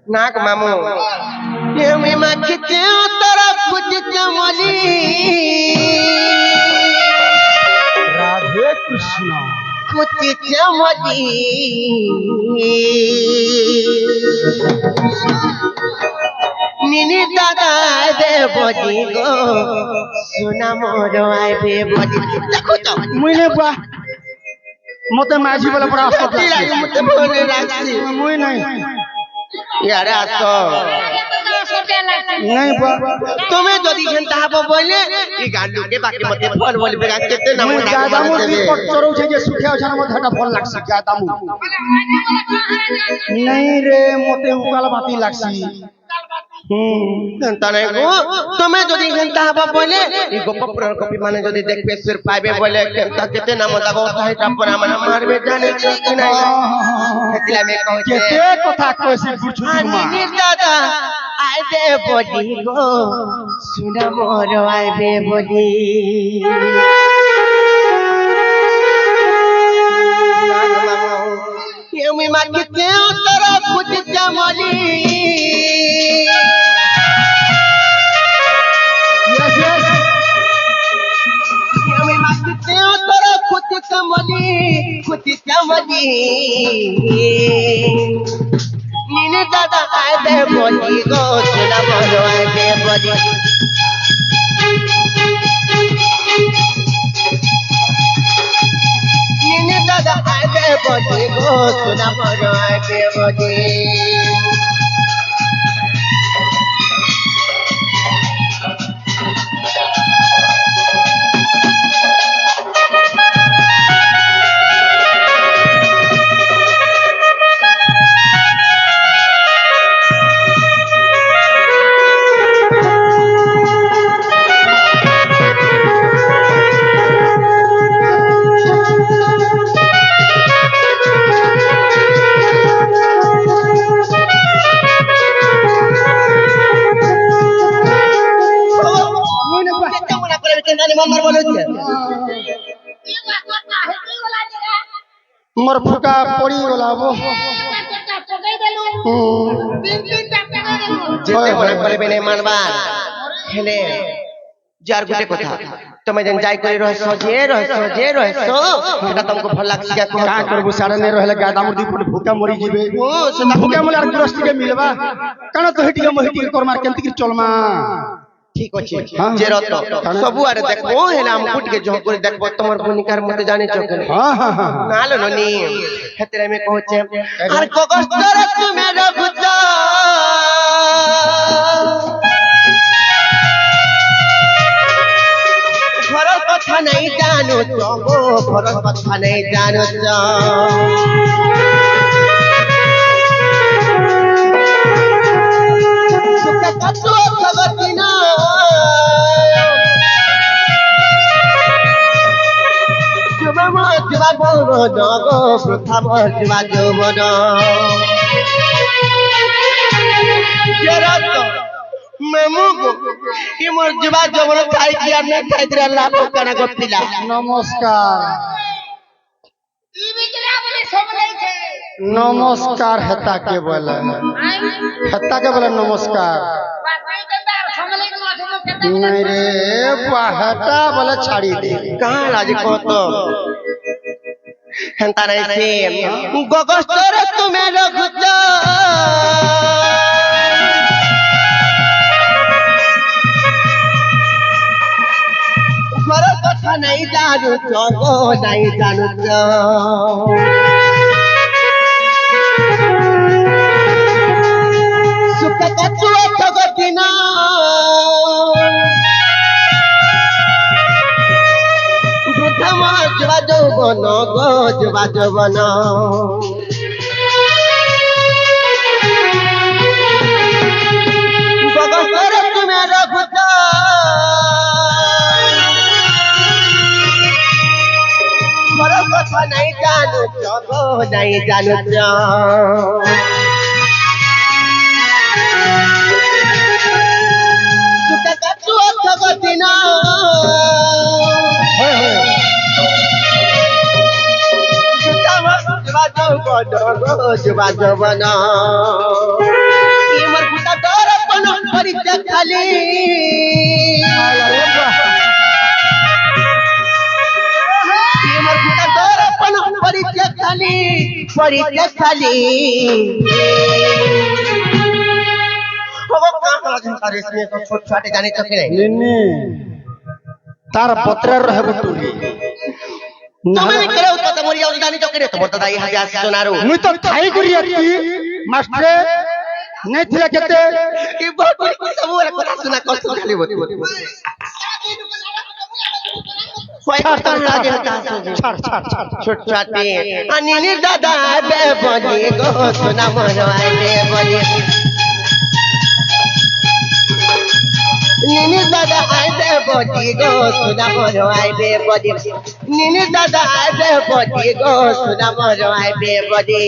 नाक मामू ये माखिते तोरा कुछ चमली राधे कृष्ण कुछ चमली निनी दादा दे बजी गो सुना मोर आइबे बजी देखो तो मुई नहीं बुआ मते माझी वाला बड़ा आफत लागसी मते बोले लागसी मुई नहीं यारे आसो नहीं बुआ तुम्हें जदी घंटा हबो बोले ई गांडू के बाकी मते फल बोल बेगा केते ना मुई गादामु दीपक चरौ छे जे सुखे छन मते हटा फल लागसी गादामु नहीं रे मते उकाल बाती लागसी घंटा नहीं गो तुम्हें जदी घंटा हबो बोले ई गोपपुर कपि माने जदी देखबे सिर पाइबे बोले घंटा केते ना मता गो ताहि टापना माने मारबे जाने छ कि नहीं हेतिला में कहू छे केते कथा कहसी बुझुती मा निनी दादा आइबे बजी गो सुना मोर आइबे बजी यमी माखिते तोरा कुछ चमली यस यस यमी माखिते तोरा कुछ चमली निनी दादा आइबे बजी गो सुना मोर आइबे बजी निनी दादा आइबे बजी गो सुना मोर आइबे बजी मोर फुका पड़ी गला वो जेते मने करबे नै मानबार हेले जार गुटे कथा तमे जन जाय करी रहसो जे रहसो एटा तुमको भल लागसी का का करबो सारे ने रहले गादामु दीपट भूका मरी जिबे ओ सेटा भूका मलार ग्रस्ती के मिलबा काना तो हेटी के मोहिटी के करमार केंति के चलमा ठीक अछि जे रत सबु आरे देखबो हेला हम कुट के जो करे देखबो तमर भूनिकार मते जाने चोकने हां हां हां नालो ननी हेतरे में कहू छे आर कगस्तर तुमे रखुता फरक कथा नहीं जानो चो फरक कथा नहीं जानो चो सुख कतो खगतिना जुबमा जुबा बोलो जगो प्रथम जुबा जुबन जरत मेमुगो कि मोर जुबा जुबन खाइ दिया न खाइ दिया लाभ कना गपिला नमस्कार नमस्कार हेता के बोले नमस्कार नहीं रे हेता बोले छाड़ी दे कहां राज को तो हंता नहीं से गगस्तर तुमे रखुता घर कथा नहीं जानु चो नहीं जानु चो सुख कछु ठगतिना प्रथम जुबा जौवन गो जुबा जौवन गगस्तर तुमे रखुता घर कथा नहीं जानु चो नहीं जानु चो सुख कछु ठगतिना जुबा जौवन খালি আরে বাহ আমার ফুটা দর্পণ পরিচয় খালি ছোট ছোটে জানি তো কিনে নিনি তার পত্রের রহে বটুলি তুমি কেউ কথা মরি যাও জানি তো কিনে তোমার দাদা এই হাতে আসিছ না আর মুই তো খাই করি আছি মাস্টারে নাই থিলা কেতে এই বহুত সব কথা শোনা কষ্ট খালি বলি ছোট ছোটে আনি দাদা বে বলি গো সোনা মরওয়াই বে বলি নিনি দাদা আইবে বলি গো সোনা মরওয়াই বে বলি নিনি দাদা আইবে বলি গো সোনা মরওয়াই বে বলি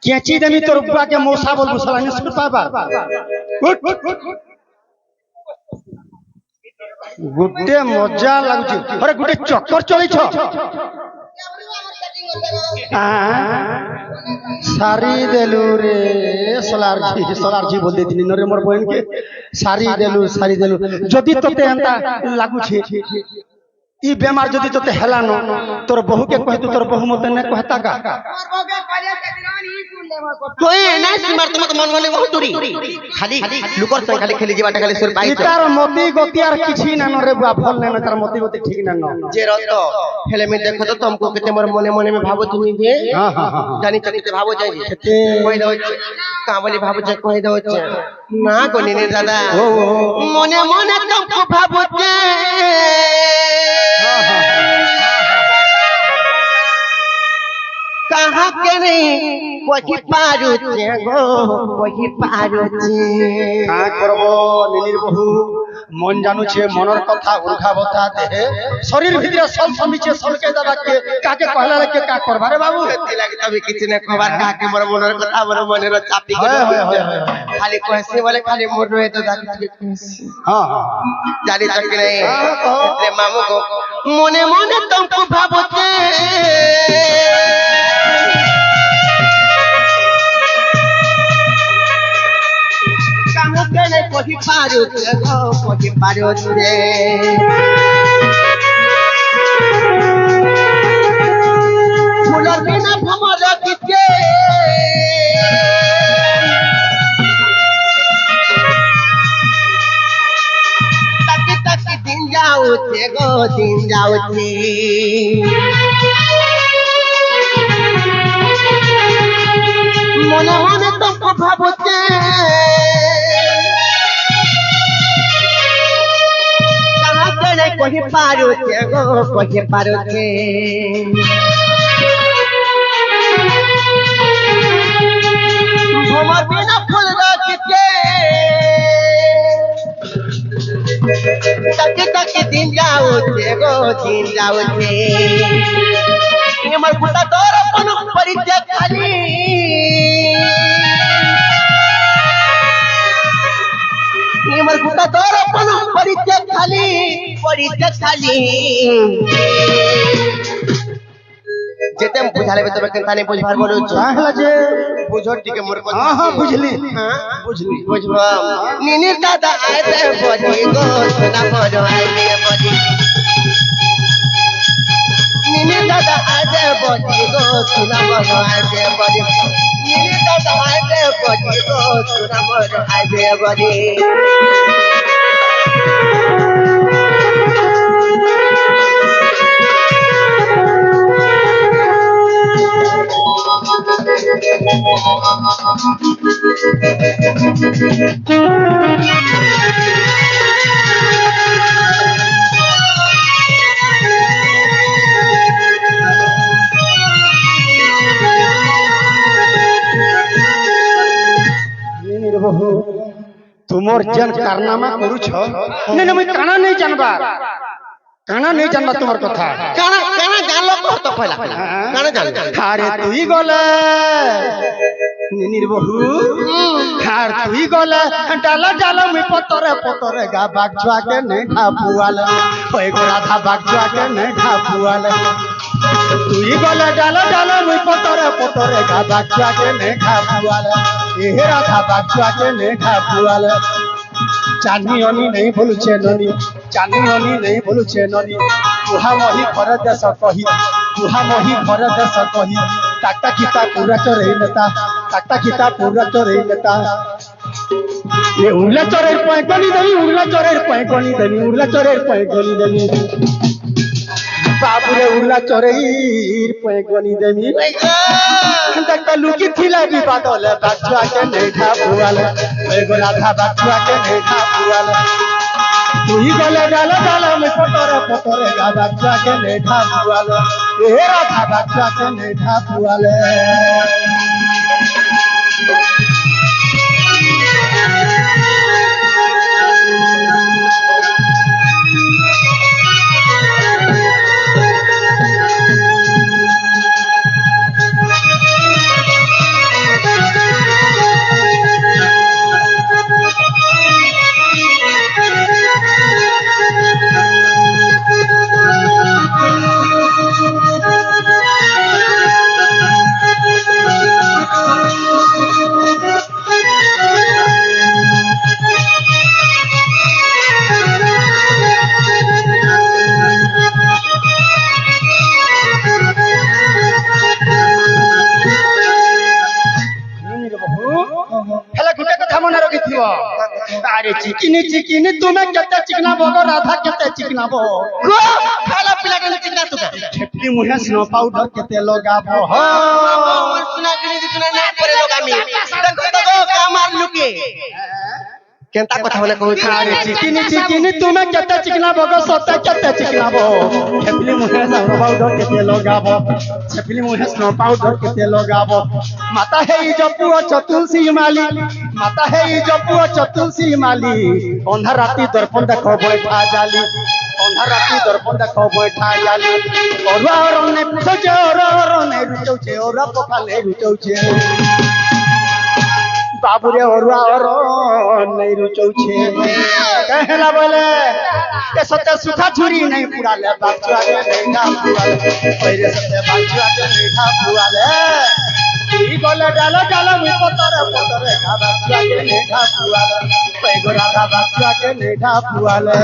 কেচি দেমি তোর বুয়াকে মৌসা বলবো শালা নিষ্ঠ পাবা গুটে মজা লাগুছে আরে গুটে চক্কর চলিছ সারি দেলু রে সোলারজি বলতে দিন রে মোর বহনকে সারি দেলু যদি তোতে এন্তা লাগুছে ই বেমার যদি তোতে হেলানো তোর বহুকে কহিতু তোর বহু মতে নে কহতা গা কই না সিমার তোমার মন মনে বহুত দূরি খালি লুকর সঙ্গে খালি খেলি যাবাটা খালি সুর পাইছ তার মতি গতি আর কিছু না রে বুয়া ভাল না তার মতি গতি ঠিক না যে রত হেলে মে দেখো তো तुमको কেতে মোর মনে মনে মে ভাবো তুমি যে জানি তো কেতে ভাবো যাই কেতে কই দাও কা বলি ভাবো যে কই দাও না গো নিনে দাদা মনে মনে तुमको ভাবো যে कहाँ के नहीं कोई पारुचे गो कोई पारुचे কা করব নিনির বহু মন জানুছে মনের কথা উর্ঘা বথা দেহে শরীর ভিতরে সব সমিছে সলকে দাদাকে কাকে কহলা কে কা করবারে বাবু এতি লাগি তবে কিছু না খবর কাকে মোর মনের কথা মোর মনের চাপি হয় হয় হয় খালি কইছে বলে খালি মোর রয়ে তো দাদি হ্যাঁ জানি তো কি নাই রে মামু গো মনে মনে तुमको ভাবতে कहाँ के नहीं कोई पारुचे गो कोई पारुचे फूलों बिना भमर किचे ताकि ताकि दिन जाऊचे गो दिन जाऊचे मने मने तुमको भाबुचे कहाँ के नहीं कोई पारुचे गो कोई पारुचे भमर बिना फूल रखते तक तक दिन जाऊचे गो दिन जाऊचे हमर फुटा तोर अपन परिचय खाली हमर फुटा तोर अपन परिचय खाली যেতে বুঝালে তবে কেনতা নেই বুঝবার বলুছ তাহলে যে বুঝো টিকে মোর কথা হ্যাঁ হ্যাঁ বুঝলি বুঝলি বুঝবা নিনির দাদা আইবে বলি গো সোনা মোর আইবে বলি নিনির দাদা আইবে বলি গো সোনা মোর আইবে বলি নিনির দাদা আইবে বলি গো সোনা মোর আইবে বলি तुमर जेन कारनामा करूछ नहीं मुई काना नहीं जानबा तुम्हार कथा काना काना जानलो कह तो पहला काना जान अरे तुई गले निनिर बहु हार तुई गले डाला डाला मुई पतरे गा बागछुआ के नहीं ढापुआल ओए गो राधा बागछुआ के नहीं ढापुआल तुई गले डाला डाला मुई पतरे गा बागछुआ के नहीं ढापुआल ए राधा बागछुआ के नहीं ढापुआल चानी अनी नहीं बोलुछे ननी चानी अनी नहीं बोलुछे ननी तुहा मही घर देश कही तुहा मही घर देश कही टाटा खिता पूरा चोरे नेता टाटा खिता पूरा चोरे नेता ये उड़ला चोरे पैगनी देनी उड़ला चोरे पैगनी देनी उड़ला चोरे पैगनी देनी बाबुरे उड़ला चोरे पैगनी देनी देखता लुकी थिला भी बादल बागछुआ के नहीं ढापुआल एगो राधा बागछुआ के नहीं ढापुआल तुई गले डाला डाला में पतरे गा बागछुआ के नहीं ढापुआल ए राधा बागछुआ के नहीं ढापुआल अरे चिकिनी तुम्हें केते चिकना बगो राधा केते चिकना बो को खाला पिला के चिकना तू छेपली मुहे स्नो पाउडर केते लगाबो हो सुना के जितना ना करे लोग आमी देखो कामार लुके केंता কথা বলে কই अरे चिकिनी तुम्हें केते चिकना बगो सते केते चिकना बो छेपली मुहे स्नो पाउडर केते लगाबो छेपली मुहे स्नो पाउडर केते लगाबो माता है ई जपुआ चतुलसी माली माता है ई जपुआ चतुलसी माली अंधा राती दर्पण देखो बैठा जाली अंधा राती दर्पण देखो बैठा जाली ओरा ने पूछे ओरा ने रुचौचे ओरा पकाले रुचौचे बाबुरे ओरुआ ओरो नहीं रुचौचे कहला बोले ए सते सुखा छुरी नहीं पुराले बागछुआ के नहीं ढापुआले पहिले सते बागछुआ के नहीं ढापुआले ई बोले डाला डाला मुई पतरे गा बागछुआ के नहीं ढापुआले पैगो राधा बागछुआ के नहीं ढापुआले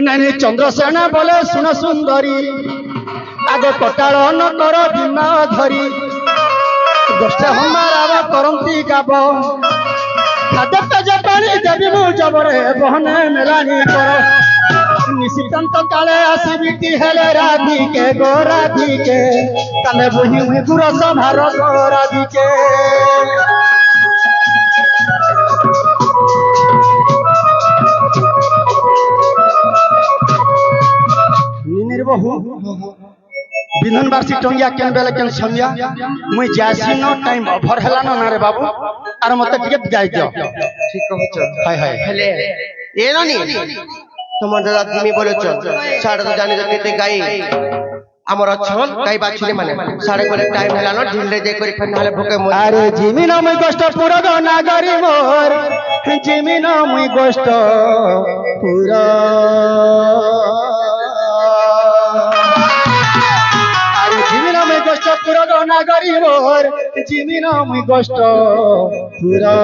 नहीं चंद्रसेना बोले सुन सुंदरी आग कटाल न कर बीमा धरी गोष्ठ हमारा करती गाब खाद्य पेज पानी देवी मु जबरे बहने मेलानी कर निशिकांत काले आसबिटी हेले राधिके गो राधिके काले बुही मुही गुर संभार गो राधिके बहु बिंधन बार्षिक टंगिया केन बेले केन छमिया मुई जासी न टाइम ओभर हला न रे बाबू आर मते टिके जाय दियो ठीक कहछ हाय हाय हेले ए ननी তোমার দাদা তুমি বলেছ সাড়ে তো জানি যে গাই আমার অছন গাই বাছুরি মানে সাড়ে করে টাইম হেলা ন ঢিলরে যাই করি ফেন নালে ভুকে মর আরে জিমি না মুই কষ্ট পুরো নাগরি মোর জিমি না মুই কষ্ট পুরো আরে জিমি না মুই কষ্ট পুরো নাগরি মোর জিমি না মুই কষ্ট পুরো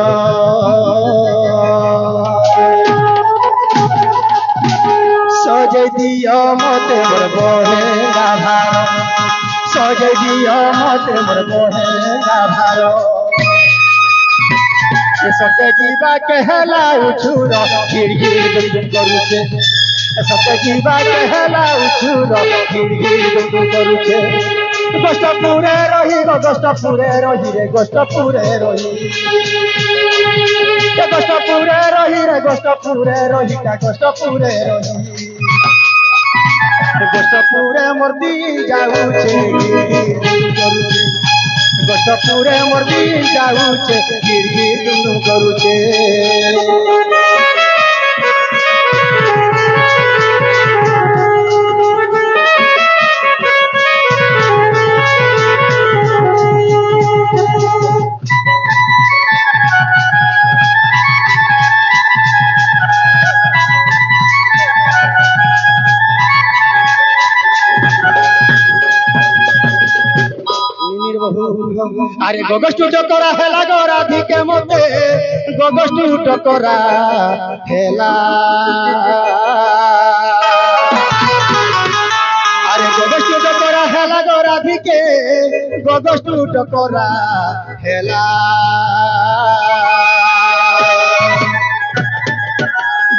সজাই দিও মতে মোর বহেঙ্গা ভার সজাই দিও মতে মোর বহেঙ্গা ভার সতে ଯିବା କେହେଲା ଉଛୁର ଗିର ଗିର ଗୁମ ଗୁମ କରୁଛେ ସତେ ଯିବା କେହେଲା ଉଛୁର ଗିର ଗିର ଗୁମ ଗୁମ କରୁଛେ ଗୋଷ୍ଠପୁରେ ରହି ଗୋଷ୍ଠପୁରେ ରହି ରେ ଗୋଷ୍ଠପୁରେ ରହି ଗୋଷ୍ଠପୁରେ ରହି ରେ ଗୋଷ୍ଠପୁରେ ରହି କା ଗୋଷ୍ଠପୁରେ ରହି ଗୋଷ୍ଠପୁରେ ମୋର ଦିନ ଯାଉଛେ ଗିର ଗିର ଗୁମ କରୁଛେ ଗୋଷ୍ଠପୁରେ ମୋର ଦିନ ଯାଉଛେ ଗିର ଗିର ଗୁମ ଗୁମ କରୁଛେ আরে গগষ্টু টকরা হেলা গরাধিকে মতে গগষ্টু টকরা হেলা আরে গগষ্টু টকরা হেলা গরাধিকে গগষ্টু টকরা হেলা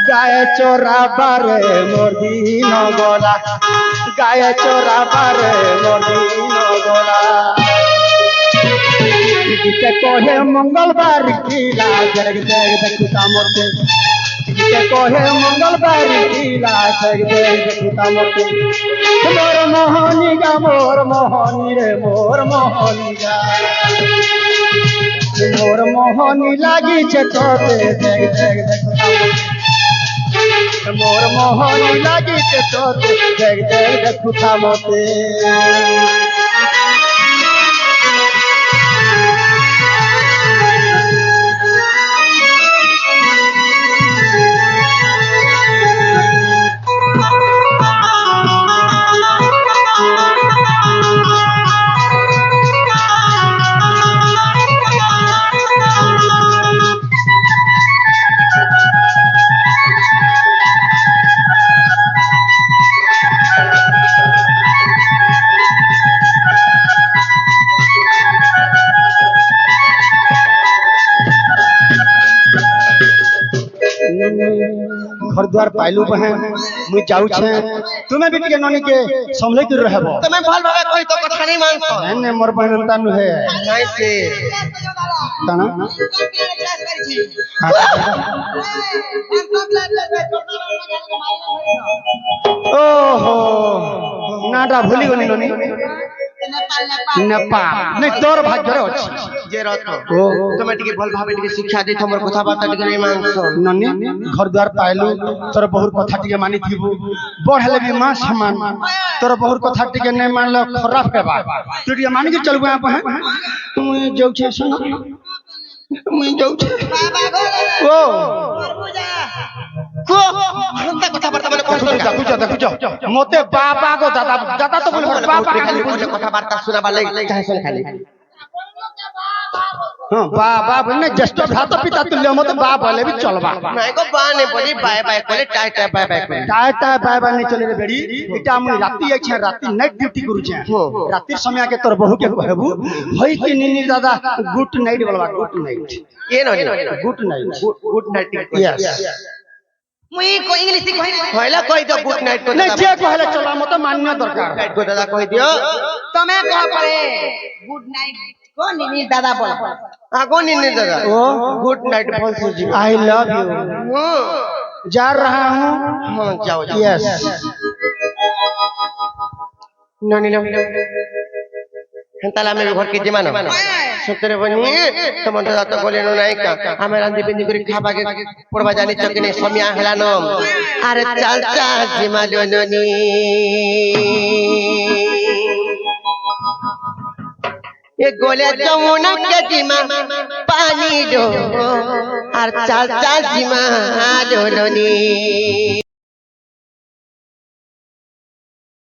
গায়ে চোরা বারে মোর দিন গলা গায়ে চোরা বারে মোর দিন গলা গীতে কহে মঙ্গলবার কিলা জগ জগ দেখুতা মতে গীতে কহে মঙ্গলবার কিলা জগ জগ দেখুতা মতে মোর মোহনী গা মোর মোহনী রে মোর মোহনী গা মোর মোহনী লাগিছে তোতে জগ জগ দেখুতা মতে মোর মোহনী লাগিছে তোতে জগ জগ দেখুতা মতে घर द्वार पाइलू बहन मुई जाऊ छे तुम्हें भी टिके ननी के संभले के रहबो তুমি ভাল ভাবে কই তো কথা নাই মানছ ने मोर बहन अंता नु है নাই সে ताना ओहो नाटा भूली गनी ननी नेपाल नहीं तोर भाग्य रे अछि যে রত ओ তুমি টিকে ভাল ভাবে টিকে শিক্ষা দে তোমার কথা বার্তা টিকে নাই মানছ ननी घर द्वार पाइलू तोर बहुत कथा टिके मानी थीबू बढ़ले भी मां समान तोर बहुत कथा टिके नहीं मानलो खराब के बात तू टिके मानी के चलबू आप है मुई जाऊ छे सुन मुई जाऊ छे ओ কো হন্তা কথা বার্তা মানে কষ্ট कुछ मोते बाबा को दादा दादा तो बोल बाबा খালি বলে কথা বার্তা শোনাবার লাগি চাইছেন খালি हां बाबा बोले जस्ट भात पिता तुल्य मोते बाबा बोले भी चलबा নাই গো বানে বলি বাই বাই কলে টাই টাই বাই বাই কলে टाय टाय बाय बाय नहीं चले रे बेड़ी इटा मुई राती आइ छे राती नाइट ड्यूटी करू छे राती समय के तोर बहु के कहबू होई कि निनी दादा गुड नाइट बोलबा गुड नाइट ಏನು good night good night yes मुई को इंग्लिश सिख होई হইলা কই দিও গুড নাইট কো नहीं जे कहले चला मते मान्य दरकार নাইট কো দাদা কই দিও तमे कह पड़े गुड नाइट को निनी दादा बोल আগো নিনি দাদা ओ গুড নাইট বল সুজি आई लव यू जा रहा हूं हां যাও যাও यस ননি লো হেনতালা আমি ঘর কে জিমানো সতরে বনি তোমার দাদা তো বলে নাই কা আমি রান্দি বিন্দি করে খাবাকে পড়বা জানি চকিনে সমিয়া হেলানো আরে চালচা জিমালো ননি এ গোলে যমুনা কে জিমা পানি দো আর চালচা জিমা দো ননি